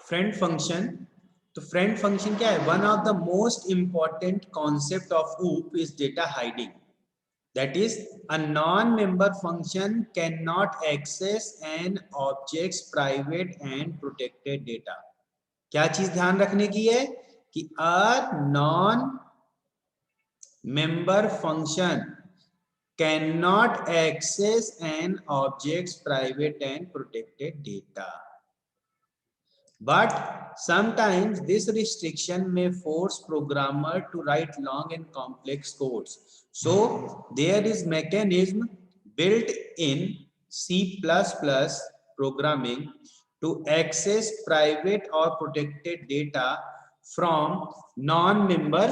Friend function, तो friend function क्या है? One of the most important concept of OOP is data hiding. That is, a non-member function cannot access an object's private and protected data. क्या चीज ध्यान रखने की है कि a non-member function cannot access an object's private and protected data. But sometimes this restriction may force programmer to write long and complex codes. So there is mechanism built in C++ programming to access private or protected data from non-member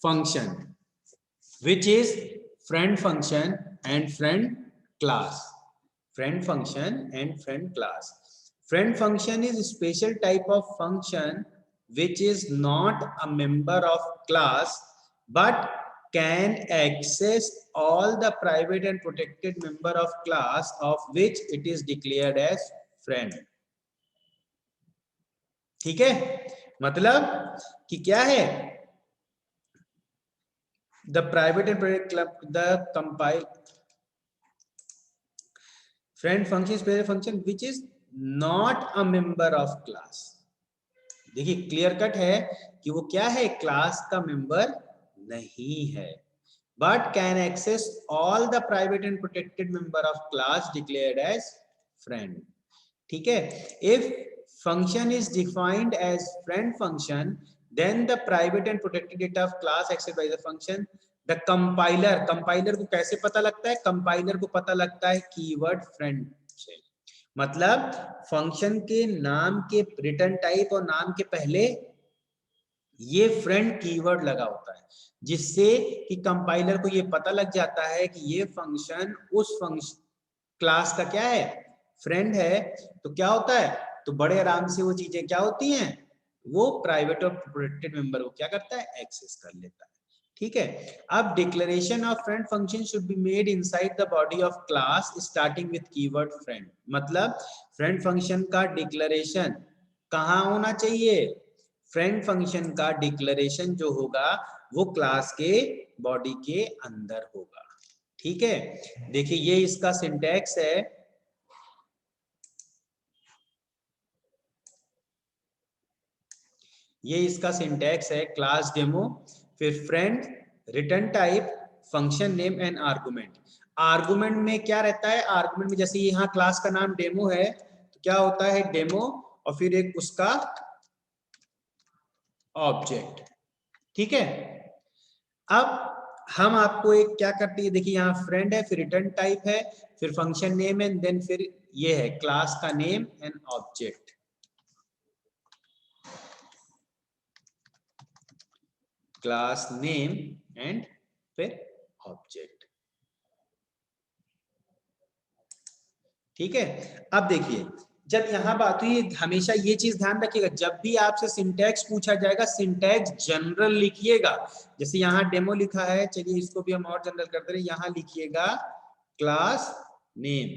function, which is friend function and friend class. Friend function and friend class. Friend function is a special type of function which is not a member of class but can access all the private and protected member of class of which it is declared as friend. ठीक है, मतलब कि क्या है? The private and protected club, the compile friend function is special function which is not a member of class. देखिए clear cut है कि वो क्या है? क्लास का मेंबर नहीं है, but can access all the private and protected member of class declared as friend. ठीक है, if function is defined as friend function, then the private and protected data of class accessed by the function. The compiler, compiler को कैसे पता लगता है? Compiler को पता लगता है कीवर्ड फ्रेंड से. मतलब फंक्शन के नाम के रिटर्न टाइप और नाम के पहले ये फ्रेंड कीवर्ड लगा होता है, जिससे कि कंपाइलर को ये पता लग जाता है कि ये फंक्शन उस फंक्शन क्लास का क्या है? फ्रेंड है. तो क्या होता है? तो बड़े आराम से वो चीजें क्या होती हैं? वो प्राइवेट और प्रोटेक्टेड मेंबर को क्या करता है? एक्सेस कर लेता है. ठीक है, अब declaration of friend function should be made inside the body of class starting with keyword friend. मतलब फ्रेंड फंक्शन का डिक्लेरेशन कहाँ होना चाहिए? फ्रेंड फंक्शन का डिक्लेरेशन जो होगा वो क्लास के बॉडी के अंदर होगा. ठीक है, देखिए ये इसका सिंटैक्स है. ये इसका सिंटैक्स है, क्लास डेमो, फिर friend, return type, function name and argument. Argument में क्या रहता है? आर्गुमेंट में जैसे यहाँ क्लास का नाम डेमो है तो क्या होता है? डेमो और फिर एक उसका ऑब्जेक्ट. ठीक है, अब हम आपको एक क्या करते हैं, देखिए यहाँ फ्रेंड है, फिर रिटर्न टाइप है, फिर फंक्शन नेम एंड देन फिर ये है क्लास का name and object. Class name and फिर ऑब्जेक्ट. ठीक है, अब देखिए जब यहां बात हुई, हमेशा ये चीज ध्यान रखिएगा, जब भी आपसे सिंटैक्स पूछा जाएगा सिंटैक्स जनरल लिखिएगा. जैसे यहाँ डेमो लिखा है, चलिए इसको भी हम और जनरल कर दे रहे हैं. यहाँ लिखिएगा क्लास नेम.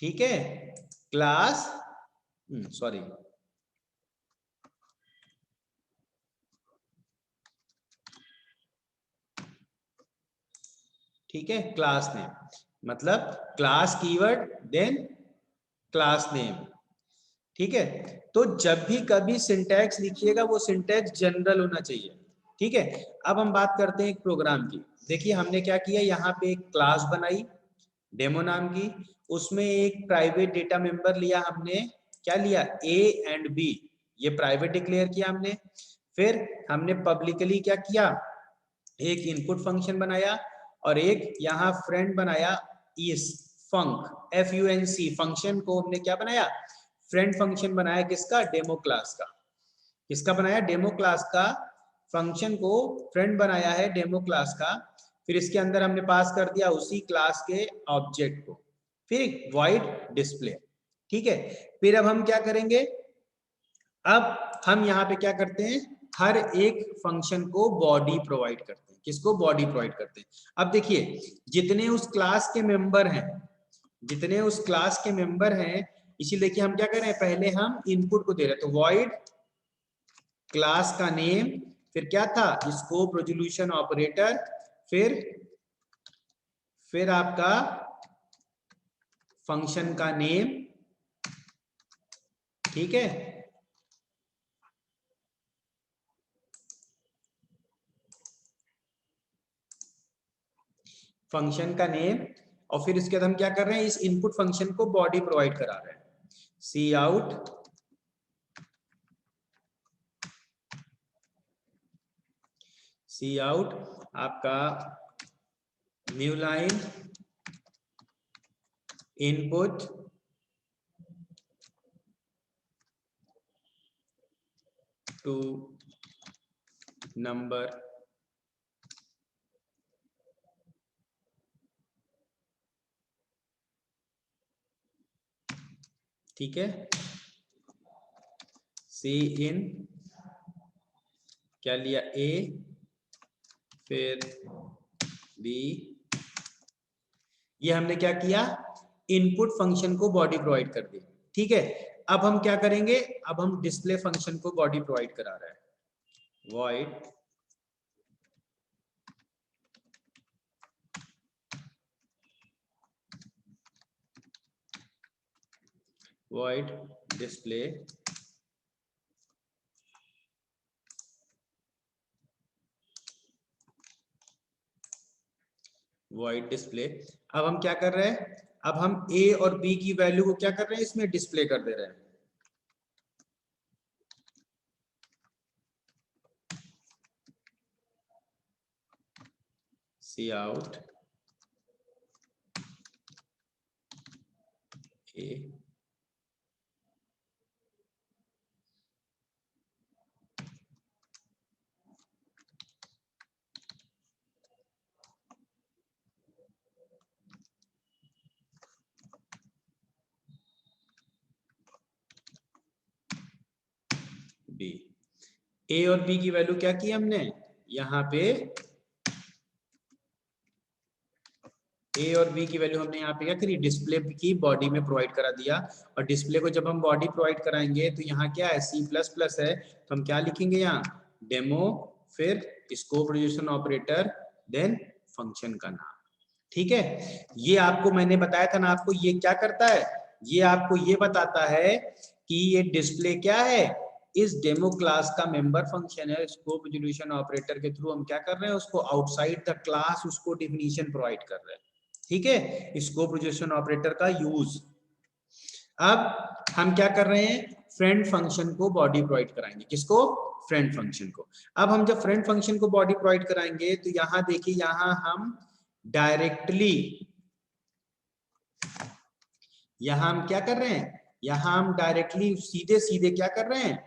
ठीक है, क्लास सॉरी ठीक है, क्लास नेम मतलब class keyword then class name. ठीक है, तो जब भी कभी सिंटैक्स लिखिएगा वो सिंटैक्स जनरल होना चाहिए. ठीक है, अब हम बात करते हैं एक प्रोग्राम की. देखिए हमने क्या किया, यहाँ पे एक क्लास बनाई डेमो नाम की, उसमें एक प्राइवेट डेटा मेंबर लिया हमने. क्या लिया? A and B. ये प्राइवेट डिक्लेयर किया हमने. फिर हमने पब्लिकली क्या किया? एक इनपुट फंक्शन बनाया और एक यहाँ फ्रेंड बनाया. इस फंक FUNC फंक्शन को हमने क्या बनाया? फ्रेंड फंक्शन बनाया. किसका? डेमो क्लास का. किसका बनाया? डेमो क्लास का. फंक्शन को फ्रेंड बनाया है डेमो क्लास का. फिर इसके अंदर हमने पास कर दिया उसी क्लास के ऑब्जेक्ट को, फिर एक वॉइड डिस्प्ले. ठीक है, फिर अब हम क्या करेंगे? अब हम यहाँ पे क्या करते हैं? हर एक फंक्शन को बॉडी प्रोवाइड करते हैं. किसको? बॉडी प्रोवाइड करते हैं. अब देखिए जितने उस क्लास के मेंबर हैं जितने उस क्लास के मेंबर हैं, इसीलिए देखिए हम क्या कर रहे हैं, पहले हम इनपुट को दे रहे हैं, तो वॉइड क्लास का नेम, फिर क्या था, स्कोप रेजोल्यूशन ऑपरेटर, फिर आपका फंक्शन का नेम, ठीक है। फंक्शन का नेम, और फिर इसके बाद हम क्या कर रहे हैं, इस इनपुट फंक्शन को बॉडी प्रोवाइड करा रहे हैं, सी आउट आपका new line input two number, ठीक है। सी इन क्या लिया, ए, फिर बी, ये हमने क्या किया, इनपुट फंक्शन को बॉडी प्रोवाइड कर दी, ठीक है। अब हम क्या करेंगे, अब हम डिस्प्ले फंक्शन को बॉडी प्रोवाइड करा रहे हैं, void display void display। अब हम क्या कर रहे हैं, अब हम a और b की वैल्यू को क्या कर रहे हैं, इसमें डिस्प्ले कर दे रहे हैं, सी आउट a, b। a और b की वैल्यू क्या की हमने, यहाँ पे ए और बी की वैल्यू हमने यहाँ पे क्या करी, डिस्प्ले की बॉडी में प्रोवाइड करा दिया। और डिस्प्ले को जब हम बॉडी प्रोवाइड कराएंगे तो यहाँ क्या है, C++ है, तो हम क्या लिखेंगे यहाँ, डेमो, फिर scope resolution operator, then function का नाम, ठीक है। ये आपको मैंने बताया था ना, आपको ये क्या करता है, ये आपको ये बताता है कि ये डिस्प्ले क्या है, इस डेमो क्लास का मेंबर फंक्शन है। स्कोप रेजोल्यूशन ऑपरेटर के थ्रू हम क्या कर रहे हैं, उसको आउटसाइड द क्लास उसको डेफिनेशन प्रोवाइड कर रहे हैं, ठीक है, स्कोप रेजोल्यूशन ऑपरेटर का यूज। अब हम क्या कर रहे हैं, फ्रेंड फंक्शन को बॉडी प्रोवाइड कराएंगे, किसको, फ्रेंड फंक्शन को। अब हम जब फ्रेंड फंक्शन को बॉडी प्रोवाइड कराएंगे तो यहां देखिए, यहां हम डायरेक्टली, यहां हम क्या कर रहे हैं, यहां हम डायरेक्टली सीधे सीधे क्या कर रहे हैं,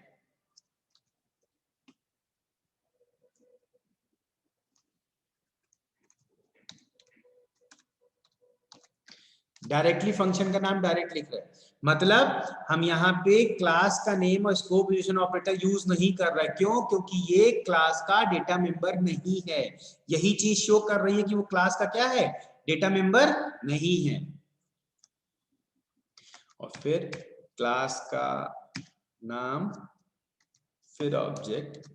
डायरेक्टली फंक्शन का नाम डायरेक्ट लिख रहे हैं। मतलब हम यहाँ पे क्लास का नेम और स्कोप रेजोल्यूशन ऑपरेटर यूज नहीं कर रहे, क्यों, क्योंकि ये क्लास का डेटा मेंबर नहीं है। यही चीज शो कर रही है कि वो क्लास का क्या है, डेटा मेंबर नहीं है। और फिर क्लास का नाम, फिर ऑब्जेक्ट,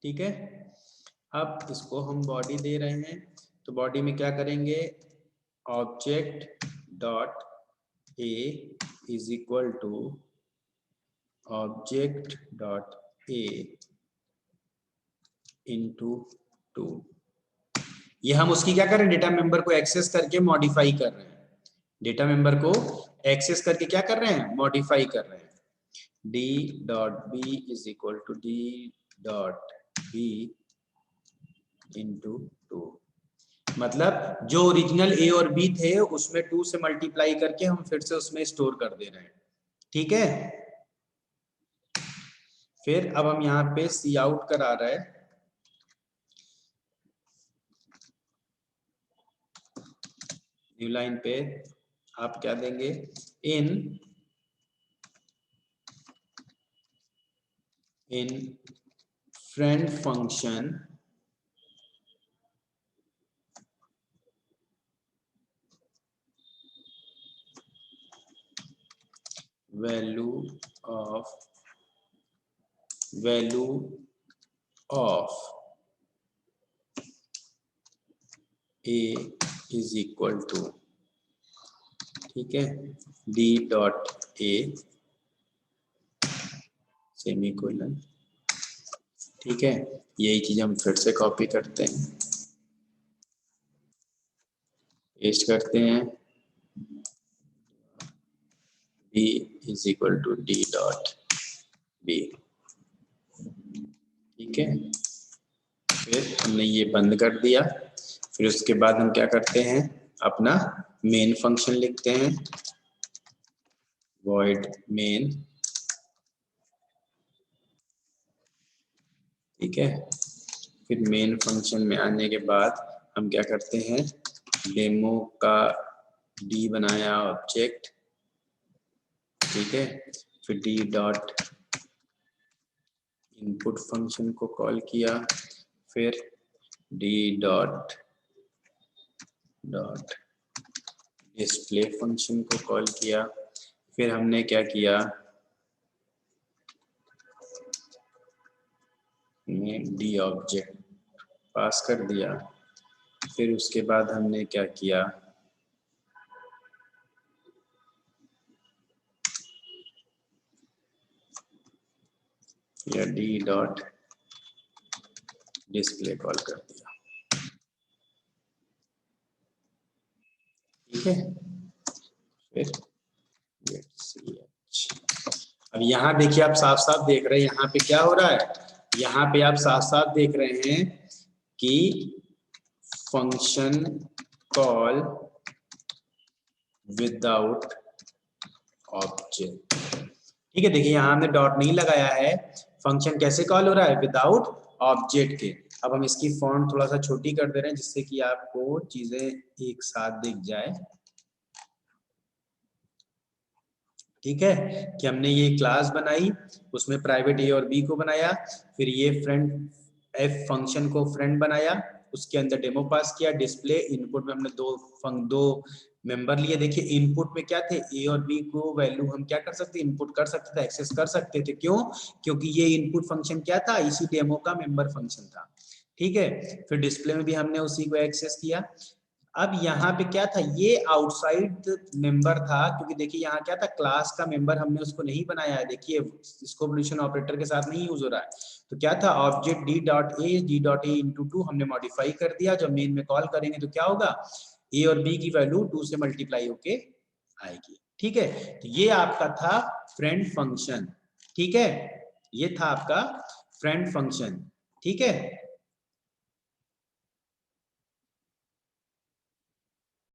ठीक है। अब इसको हम बॉडी दे रहे हैं, तो बॉडी में क्या करेंगे, object dot A is equal to object dot A into 2। ये हम उसकी क्या कर रहे हैं, डेटा मेंबर को एक्सेस करके मॉडिफाई कर रहे हैं, डेटा मेंबर को एक्सेस करके क्या कर रहे हैं, मॉडिफाई कर रहे हैं। D dot B is equal to D dot B into 2। मतलब जो ओरिजिनल ए और बी थे उसमें 2 से मल्टीप्लाई करके हम फिर से उसमें स्टोर कर दे रहे हैं, ठीक है। फिर अब हम यहाँ पे सी आउट करा रहे हैं, न्यू लाइन पे आप क्या देंगे, in friend function value of a is equal to, ठीक है, डी डॉट ए सेमीकोलन, ठीक है। यही चीज हम फिर से कॉपी करते हैं, पेस्ट करते हैं, b is equal to D dot B, ठीक है। फिर हमने ये बंद कर दिया। फिर उसके बाद हम क्या करते हैं, अपना मेन फंक्शन लिखते हैं, void main, ठीक है। फिर मेन फंक्शन में आने के बाद हम क्या करते हैं, डेमो का डी बनाया ऑब्जेक्ट, ठीक है। फिर डी डॉट इनपुट फंक्शन को कॉल किया, फिर डी डॉट डिस्प्ले फंक्शन को कॉल किया। फिर हमने क्या किया, डी ऑब्जेक्ट पास कर दिया। फिर उसके बाद हमने क्या किया, या डी डॉट डिस्प्ले कॉल कर दिया, ठीक है। फिर अब यहाँ देखिए, आप साफ साफ देख रहे हैं यहाँ पे क्या हो रहा है, यहाँ पे आप साफ साफ देख रहे हैं कि फंक्शन कॉल विदाउट ऑब्जेक्ट, ठीक है। देखिए यहाँ हमने डॉट नहीं लगाया है, फंक्शन कैसे कॉल हो रहा है, विदाउट ऑब्जेक्ट के। अब हम इसकी फॉन्ट थोड़ा सा छोटी कर दे रहे हैं जिससे कि आपको चीजें एक साथ दिख जाए, ठीक है। कि हमने ये क्लास बनाई, उसमें प्राइवेट ए और बी को बनाया, फिर ये फ्रेंड एफ फंक्शन को फ्रेंड बनाया, उसके अंदर डेमो पास किया, डिस्प्ले इनपुट में हमने दो मेंबर लिए। देखिए इनपुट में क्या थे, ए और बी को वैल्यू हम क्या कर सकते, इनपुट कर सकते थे, एक्सेस कर सकते थे। क्यों, क्योंकि ये इनपुट फंक्शन क्या था, इसी डेमो का मेंबर फंक्शन था, ठीक है। फिर डिस्प्ले में भी हमने उसी को एक्सेस किया। अब यहाँ पे क्या था, ये आउटसाइड मेंबर था, क्योंकि देखिए यहाँ क्या था, क्लास का मेंबर हमने उसको नहीं बनाया है। देखिए इसको कोलिशन ऑपरेटर के साथ नहीं यूज हो रहा है, तो क्या था, object D dot A into two हमने मॉडिफाई कर दिया। जब मेन में कॉल करेंगे तो क्या होगा, ए और बी की वैल्यू 2 से मल्टीप्लाई होके आएगी, ठीक है। तो ये आपका था फ्रेंड फंक्शन, ठीक है, ये था आपका फ्रेंड फंक्शन, ठीक है।